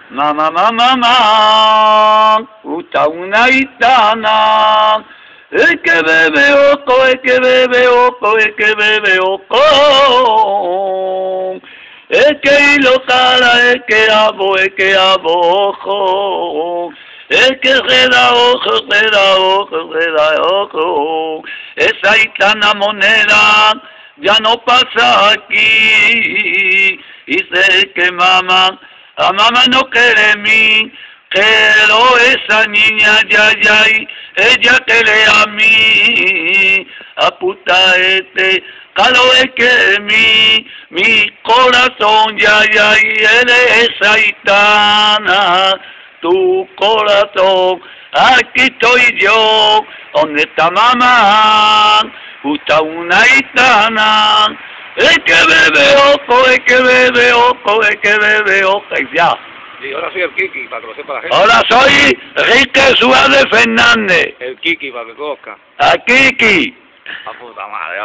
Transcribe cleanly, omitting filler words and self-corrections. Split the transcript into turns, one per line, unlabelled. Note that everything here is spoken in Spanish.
Mamá, gusta una gitana. El que bebe oco, el que bebe oco, el que bebe oco. El que hilo cala, el que abojo. El que reda ojo. Esa gitana moneda ya no pasa aquí. Y sé que mamá, a mamá no quiere mí, pero esa niña ella quiere a mí. A puta calo es que mi corazón y eres esa gitana. Tu corazón, aquí estoy yo, ¿dónde está mamá? Gusta una gitana, el que bebe oco, el que bebe oco, el que bebe oco, y ya.
Sí, ahora soy el Kiki, para que lo sepa la gente.
Ahora soy Enrique Suárez Fernández.
El Kiki, para que conozca.
A Kiki.
A puta madre,